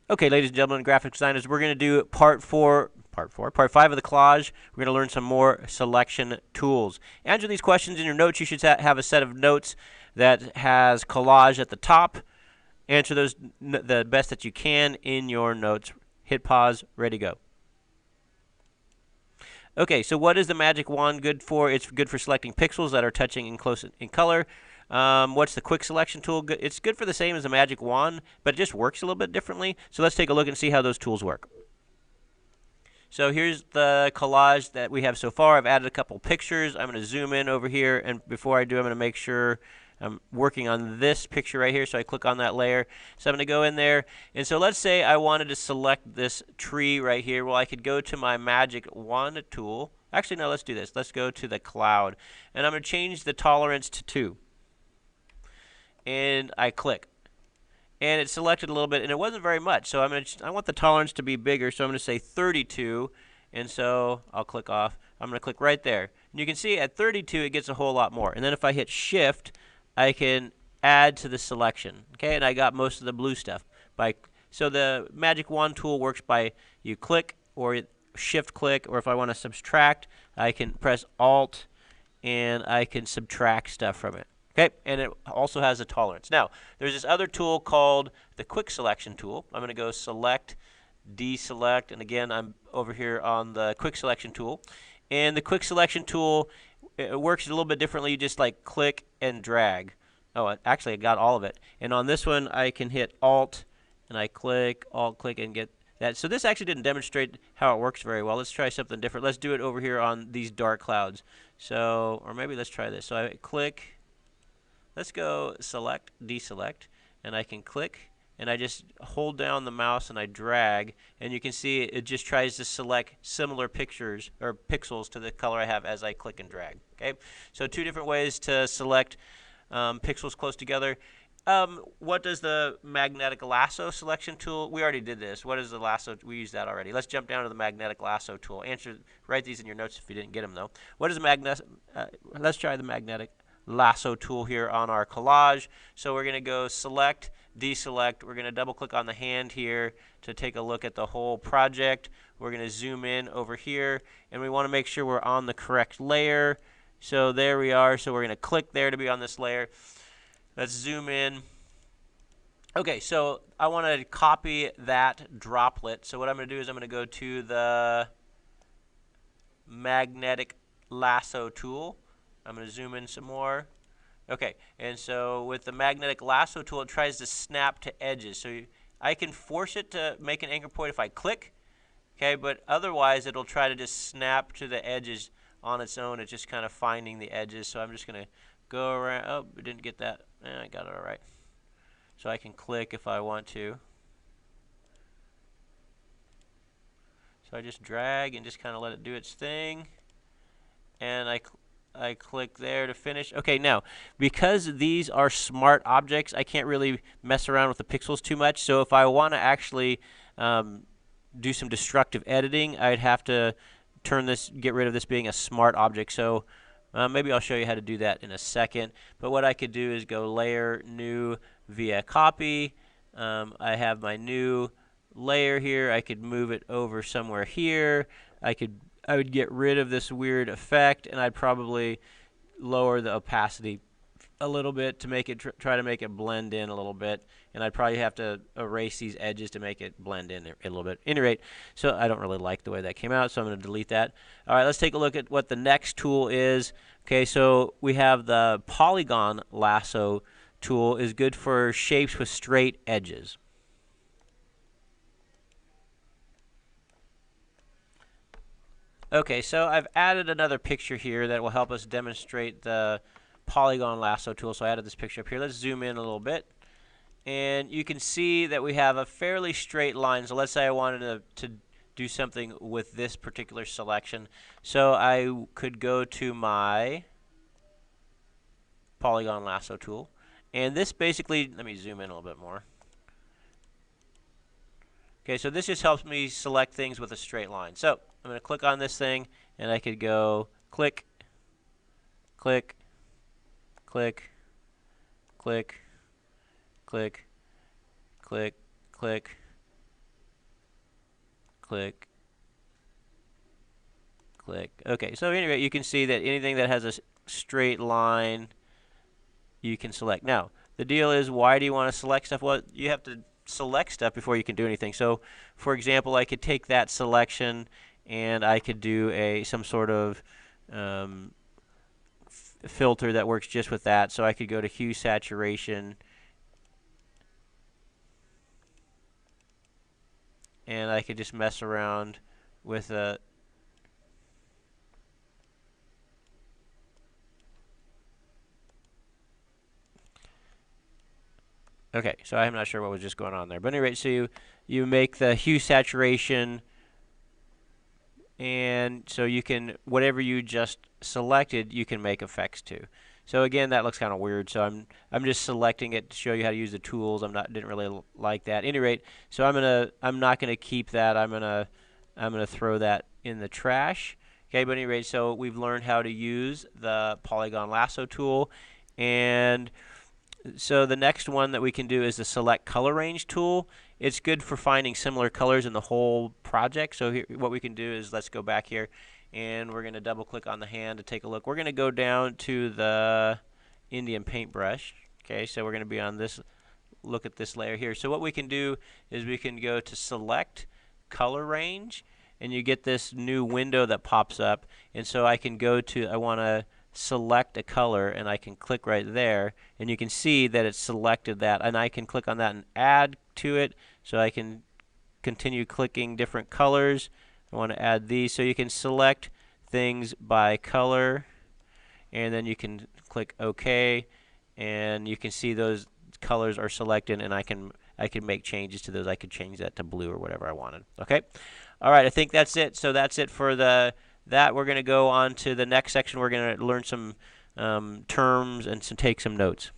Okay, ladies and gentlemen, graphic designers, we're going to do part 5 of the collage. We're going to learn some more selection tools. Answer these questions in your notes. You should have a set of notes that has collage at the top. Answer those the best that you can in your notes. Hit pause, ready, go. Okay, so what is the magic wand good for? It's good for selecting pixels that are touching in close in color. What's the quick selection tool? It's good for the same as the magic wand, but it just works a little bit differently. So let's take a look and see how those tools work. So here's the collage that we have so far. I've added a couple pictures. I'm going to zoom in over here, and before I do, I'm going to make sure I'm working on this picture right here. So I click on that layer. So I'm going to go in there, and so let's say I wanted to select this tree right here. Well, I could go to my magic wand tool. Actually, no, let's do this. Let's go to the cloud, and I'm going to change the tolerance to 2. And I click. And it selected a little bit, and it wasn't very much. So I want the tolerance to be bigger, so I'm going to say 32, and so I'll click off. I'm going to click right there. And you can see at 32 it gets a whole lot more. And then if I hit Shift, I can add to the selection. Okay, and I got most of the blue stuff. So the Magic Wand tool works by you click or Shift click, or if I want to subtract, I can press Alt, and I can subtract stuff from it. Okay, and it also has a tolerance. Now, there's this other tool called the Quick Selection tool. I'm going to go Select, Deselect, and again, I'm over here on the Quick Selection tool. And the Quick Selection tool, it works a little bit differently. You just like click and drag. Oh, actually, I got all of it. And on this one, I can hit Alt, and I click, Alt, click, and get that. So this actually didn't demonstrate how it works very well. Let's try something different. Let's do it over here on these dark clouds. So, or maybe let's try this. So I click. Let's go Select, Deselect, and I can click, and I just hold down the mouse and I drag, and you can see it just tries to select similar pictures or pixels to the color I have as I click and drag. Okay, so 2 different ways to select pixels close together. What does the magnetic lasso selection tool? We already did this. What is the lasso? We used that already. Let's jump down to the magnetic lasso tool. Write these in your notes if you didn't get them though. What is the magnetic? Let's try the magnetic lasso tool here on our collage. So we're going to go Select, Deselect. We're going to double click on the hand here to take a look at the whole project. We're going to zoom in over here, and we want to make sure we're on the correct layer. So there we are. So we're going to click there to be on this layer. Let's zoom in. Okay, so I want to copy that droplet. So what I'm going to do is I'm going to go to the magnetic lasso tool. I'm going to zoom in some more. Okay, and so with the magnetic lasso tool, it tries to snap to edges. So I can force it to make an anchor point if I click, okay, but otherwise it'll try to just snap to the edges on its own. It's just kind of finding the edges. So I'm just going to go around. Oh, I didn't get that. I got it all right. So I can click if I want to. So I just drag and just kind of let it do its thing. And I click there to finish. Okay, now, because these are smart objects, I can't really mess around with the pixels too much. So if I want to actually do some destructive editing, I'd have to get rid of this being a smart object. So maybe I'll show you how to do that in a second. But what I could do is go Layer, New, via Copy. I have my new layer here. I could move it over somewhere here. I would get rid of this weird effect, and I'd probably lower the opacity a little bit to make it try to make it blend in a little bit, and I'd probably have to erase these edges to make it blend in a little bit. At any rate, so I don't really like the way that came out, so I'm going to delete that. All right, let's take a look at what the next tool is. Okay, so we have the polygon lasso tool is good for shapes with straight edges. Okay, so I've added another picture here that will help us demonstrate the polygon lasso tool. So I added this picture up here. Let's zoom in a little bit. And you can see that we have a fairly straight line. So let's say I wanted to do something with this particular selection. So I could go to my polygon lasso tool. And this basically, let me zoom in a little bit more. Okay, so this just helps me select things with a straight line. So I'm going to click on this thing, and I could go click, click, click, click, click, click, click, click, click. Okay, so anyway, you can see that anything that has a straight line, you can select. Now, the deal is, why do you want to select stuff? Well, you have to select stuff before you can do anything. So, for example, I could take that selection and I could do some sort of filter that works just with that. So I could go to hue saturation, and I could just mess around with a okay, so I'm not sure what was just going on there. But anyway, so you make the hue saturation, and so you can, whatever you just selected, you can make effects to. So again, that looks kind of weird. So I'm just selecting it to show you how to use the tools. Didn't really like that. At any rate, so I'm not gonna keep that. I'm gonna throw that in the trash. Okay, but at any rate, so we've learned how to use the polygon lasso tool, and so the next one that we can do is the select color range tool. It's good for finding similar colors in the whole project. So here, what we can do is, let's go back here, and we're going to double click on the hand to take a look. We're going to go down to the Indian paintbrush. Okay, so we're going to be on this, look at this layer here. So what we can do is we can go to select color range, and you get this new window that pops up. And so I can go to, I want to select a color, and I can click right there, and you can see that it's selected that, and I can click on that and add to it. So I can continue clicking different colors. I want to add these, so you can select things by color, and then you can click OK, and you can see those colors are selected, and I can make changes to those. I could change that to blue or whatever I wanted. Okay, all right, I think that's it. So that's it for that. We're going to go on to the next section. We're going to learn some terms and take some notes.